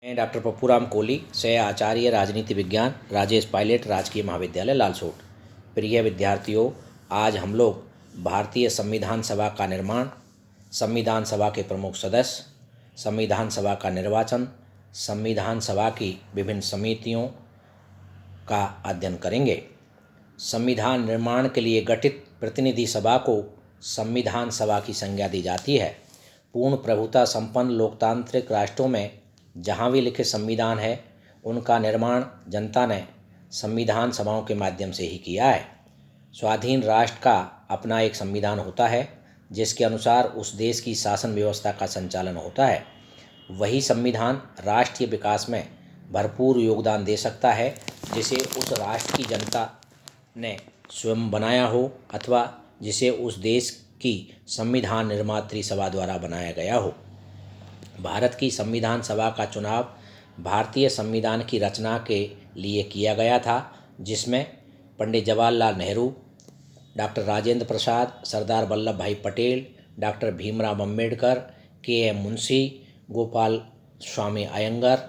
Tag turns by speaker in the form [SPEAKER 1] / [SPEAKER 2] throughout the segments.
[SPEAKER 1] मैं डॉक्टर पप्पूराम कोहली, सह आचार्य राजनीति विज्ञान, राजेश पायलट राजकीय महाविद्यालय लालसोट। प्रिय विद्यार्थियों, आज हम लोग भारतीय संविधान सभा का निर्माण, संविधान सभा के प्रमुख सदस्य, संविधान सभा का निर्वाचन, संविधान सभा की विभिन्न समितियों का अध्ययन करेंगे। संविधान निर्माण के लिए गठित प्रतिनिधि सभा को संविधान सभा की संज्ञा दी जाती है। पूर्ण प्रभुता संपन्न लोकतांत्रिक राष्ट्रों में जहाँ भी लिखित संविधान है, उनका निर्माण जनता ने संविधान सभाओं के माध्यम से ही किया है। स्वाधीन राष्ट्र का अपना एक संविधान होता है, जिसके अनुसार उस देश की शासन व्यवस्था का संचालन होता है। वही संविधान राष्ट्रीय विकास में भरपूर योगदान दे सकता है, जिसे उस राष्ट्र की जनता ने स्वयं बनाया हो अथवा जिसे उस देश की संविधान निर्मात्री सभा द्वारा बनाया गया हो। भारत की संविधान सभा का चुनाव भारतीय संविधान की रचना के लिए किया गया था, जिसमें पंडित जवाहरलाल नेहरू, डॉक्टर राजेंद्र प्रसाद, सरदार वल्लभ भाई पटेल, डॉक्टर भीमराव अंबेडकर, के.एम. मुंशी, गोपाल स्वामी अयंगर,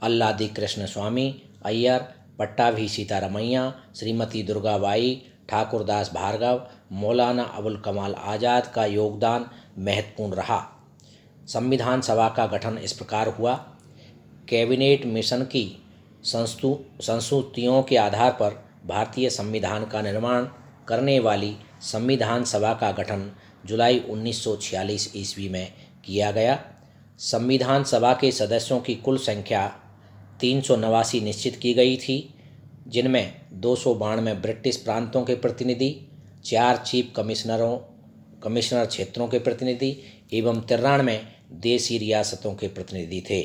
[SPEAKER 1] अल्लादी कृष्ण स्वामी अय्यर, पट्टाभी सीतारमैया, श्रीमती दुर्गाबाई, ठाकुरदास भार्गव, मौलाना अबुल कमाल आज़ाद का योगदान महत्वपूर्ण रहा। संविधान सभा का गठन इस प्रकार हुआ। कैबिनेट मिशन की संस्तुतियों के आधार पर भारतीय संविधान का निर्माण करने वाली संविधान सभा का गठन जुलाई 1946 ईस्वी में किया गया। संविधान सभा के सदस्यों की कुल संख्या 389 निश्चित की गई थी, जिनमें 292 ब्रिटिश प्रांतों के प्रतिनिधि, 4 चीफ कमिश्नर क्षेत्रों के प्रतिनिधि एवं 93 देसी रियासतों के प्रतिनिधि थे।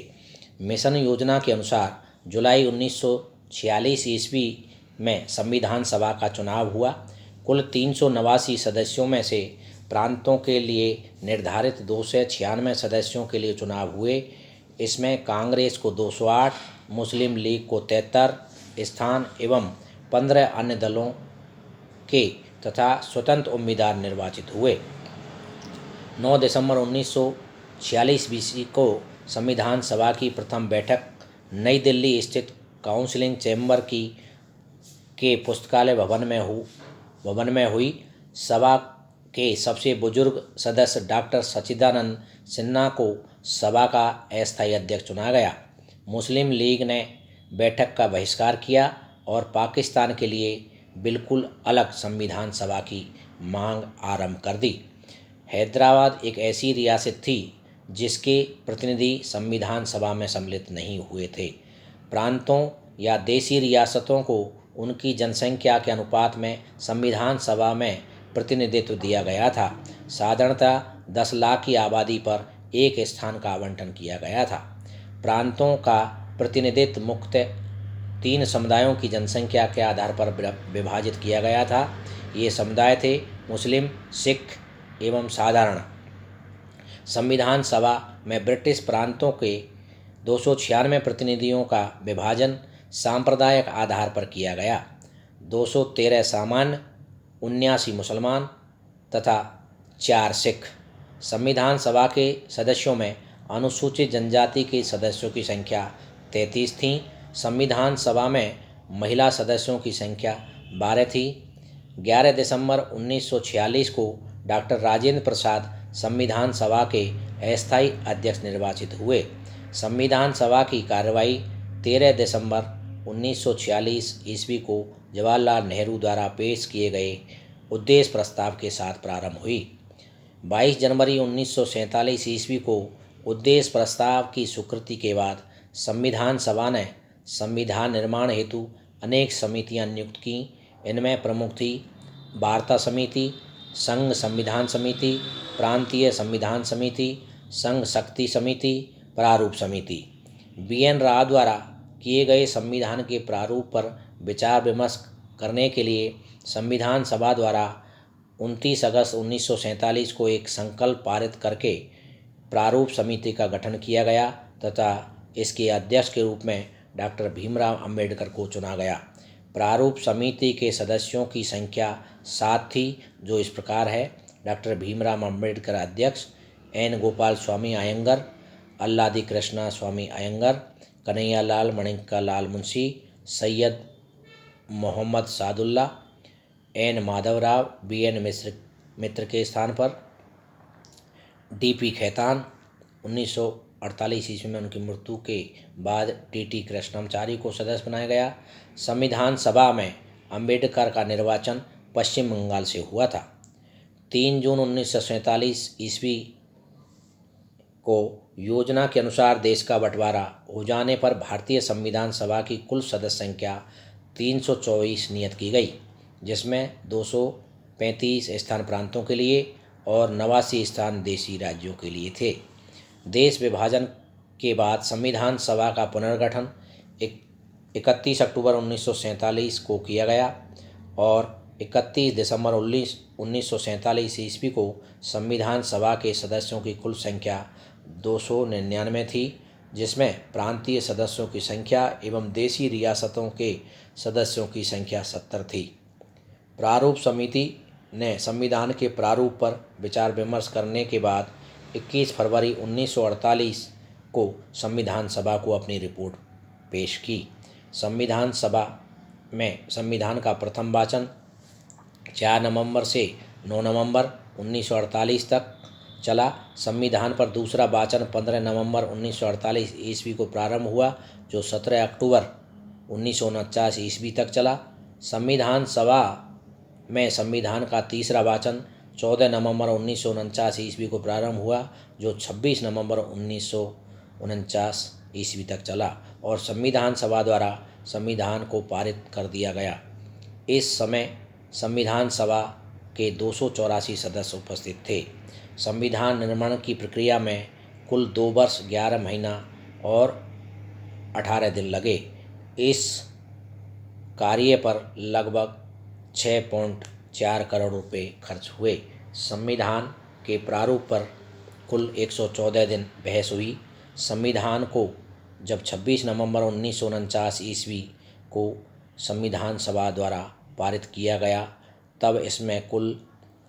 [SPEAKER 1] मिशन योजना के अनुसार जुलाई 1946 ईस्वी में संविधान सभा का चुनाव हुआ। कुल 389 सदस्यों में से प्रांतों के लिए निर्धारित 296 सदस्यों के लिए चुनाव हुए। इसमें कांग्रेस को 208, मुस्लिम लीग को 73 स्थान एवं 15 अन्य दलों के तथा स्वतंत्र उम्मीदवार निर्वाचित हुए। 9 दिसंबर 1946 ईस्वी को संविधान सभा की प्रथम बैठक नई दिल्ली स्थित काउंसिलिंग चैम्बर के पुस्तकालय भवन में हुई। सभा के सबसे बुजुर्ग सदस्य डॉक्टर सच्चिदानंद सिन्हा को सभा का अस्थायी अध्यक्ष चुना गया। मुस्लिम लीग ने बैठक का बहिष्कार किया और पाकिस्तान के लिए बिल्कुल अलग संविधान सभा की मांग आरंभ कर दी। हैदराबाद एक ऐसी रियासत थी जिसके प्रतिनिधि संविधान सभा में सम्मिलित नहीं हुए थे। प्रांतों या देसी रियासतों को उनकी जनसंख्या के अनुपात में संविधान सभा में प्रतिनिधित्व दिया गया था। साधारणतः 10 लाख की आबादी पर एक स्थान का आवंटन किया गया था। प्रांतों का प्रतिनिधित्व मुख्यतः 3 समुदायों की जनसंख्या के आधार पर विभाजित किया गया था। ये समुदाय थे मुस्लिम, सिख एवं साधारण। संविधान सभा में ब्रिटिश प्रांतों के 296 प्रतिनिधियों का विभाजन सांप्रदायिक आधार पर किया गया। 213 सामान्य, 79 मुसलमान तथा 4 सिख। संविधान सभा के सदस्यों में अनुसूचित जनजाति के सदस्यों की संख्या 33 थी। संविधान सभा में महिला सदस्यों की संख्या 12 थी। 11 दिसंबर 1946 को डॉक्टर राजेंद्र प्रसाद संविधान सभा के अस्थायी अध्यक्ष निर्वाचित हुए। संविधान सभा की कार्रवाई 13 दिसंबर 1946 ईस्वी को जवाहरलाल नेहरू द्वारा पेश किए गए उद्देश्य प्रस्ताव के साथ प्रारंभ हुई। 22 जनवरी 1947 ईस्वी को उद्देश्य प्रस्ताव की स्वीकृति के बाद संविधान सभा ने संविधान निर्माण हेतु अनेक समितियां नियुक्त की। इनमें प्रमुख थी वार्ता समिति, संघ संविधान समिति, प्रांतीय संविधान समिति, संघ शक्ति समिति, प्रारूप समिति। बी.एन. राव द्वारा किए गए संविधान के प्रारूप पर विचार विमर्श करने के लिए संविधान सभा द्वारा 29 अगस्त 1947 को एक संकल्प पारित करके प्रारूप समिति का गठन किया गया तथा इसके अध्यक्ष के रूप में डॉक्टर भीमराव अंबेडकर को चुना गया। प्रारूप समिति के सदस्यों की संख्या 7 थी, जो इस प्रकार है: डॉक्टर भीमराव अंबेडकर अध्यक्ष, एन. गोपाल स्वामी अयंगर, अल्लादी कृष्णा स्वामी अयंगर, कन्हैयालाल मणिक्कालाल मुंशी, सैयद मोहम्मद सादुल्ला, एन माधवराव, बी.एन. मित्र के स्थान पर डी.पी. खेतान। 1948 ईस्वी में उनकी मृत्यु के बाद टी.टी. कृष्णमाचारी को सदस्य बनाया गया। संविधान सभा में अंबेडकर का निर्वाचन पश्चिम बंगाल से हुआ था। 3 जून 1947 ईस्वी को योजना के अनुसार देश का बंटवारा हो जाने पर भारतीय संविधान सभा की कुल सदस्य संख्या 324 नियत की गई, जिसमें 235 स्थान प्रांतों के लिए और 89 स्थान देशी राज्यों के लिए थे। देश विभाजन के बाद संविधान सभा का पुनर्गठन 31 अक्टूबर 1947 को किया गया और 31 दिसंबर 1947 ईस्वी को संविधान सभा के सदस्यों की कुल संख्या 299 थी, जिसमें प्रांतीय सदस्यों की संख्या एवं देशी रियासतों के सदस्यों की संख्या 70 थी। प्रारूप समिति ने संविधान के प्रारूप पर विचार विमर्श करने के बाद 21 फरवरी 1948 को संविधान सभा को अपनी रिपोर्ट पेश की। संविधान सभा में संविधान का प्रथम वाचन 4 नवंबर से 9 नवंबर 1948 तक चला। संविधान पर दूसरा वाचन 15 नवंबर 1948 ईस्वी को प्रारंभ हुआ, जो 17 अक्टूबर 1949 ईस्वी तक चला। संविधान सभा में संविधान का तीसरा वाचन 14 नवंबर 1949 ईस्वी को प्रारंभ हुआ, जो 26 नवंबर 1949 ईस्वी तक चला और संविधान सभा द्वारा संविधान को पारित कर दिया गया। इस समय संविधान सभा के 284 सदस्य उपस्थित थे। संविधान निर्माण की प्रक्रिया में कुल 2 वर्ष 11 महीना और 18 दिन लगे। इस कार्य पर लगभग 6.4 करोड़ रुपए खर्च हुए। संविधान के प्रारूप पर कुल 114 दिन बहस हुई। संविधान को जब 26 नवंबर 1949 ईस्वी को संविधान सभा द्वारा पारित किया गया, तब इसमें कुल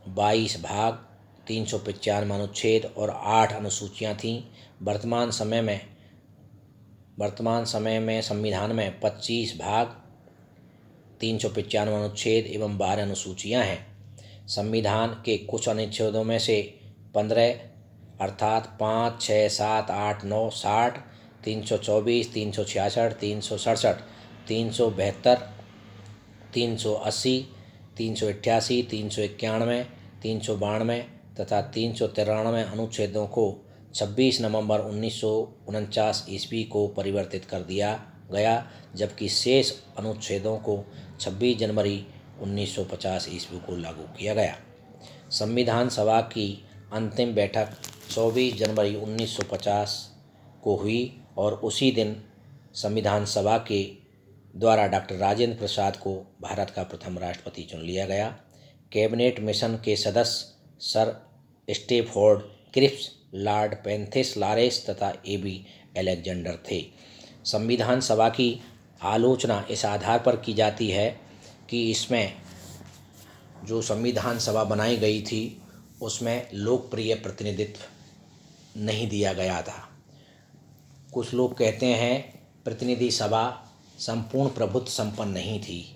[SPEAKER 1] 22 भाग, 395 अनुच्छेद और 8 अनुसूचियां थीं। वर्तमान समय में संविधान में 25 भाग, 395 अनुच्छेद एवं 12 अनुसूचियां हैं। संविधान के कुछ अनुच्छेदों में से 15 अर्थात 5, 6, 7, 8, 9, 60, 324, 366, 367, 372, 380, 388, 391, 392 तथा 393 अनुच्छेदों को 26 नवंबर 1949 ईस्वी को परिवर्तित कर दिया गया, जबकि शेष अनुच्छेदों को 26 जनवरी 1950 ईस्वी को लागू किया गया। संविधान सभा की अंतिम बैठक 24 जनवरी 1950 को हुई और उसी दिन संविधान सभा के द्वारा डॉक्टर राजेंद्र प्रसाद को भारत का प्रथम राष्ट्रपति चुन लिया गया। कैबिनेट मिशन के सदस्य Sir Stafford Cripps, Lord Pethick Lawrence तथा ए.बी. अलेक्जेंडर थे। संविधान सभा की आलोचना इस आधार पर की जाती है कि इसमें जो संविधान सभा बनाई गई थी उसमें लोकप्रिय प्रतिनिधित्व नहीं दिया गया था। कुछ लोग कहते हैं प्रतिनिधि सभा संपूर्ण प्रभुत्व संपन्न नहीं थी।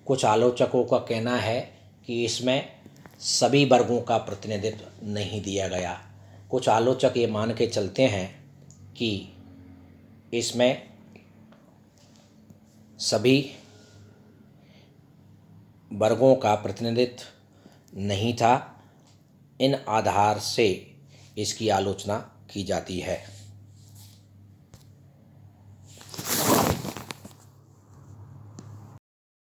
[SPEAKER 1] कुछ आलोचकों का कहना है कि इसमें सभी वर्गों का प्रतिनिधित्व नहीं दिया गया। कुछ आलोचक ये मान के चलते हैं कि इसमें सभी वर्गों का प्रतिनिधित्व नहीं था। इन आधार से इसकी आलोचना की जाती है।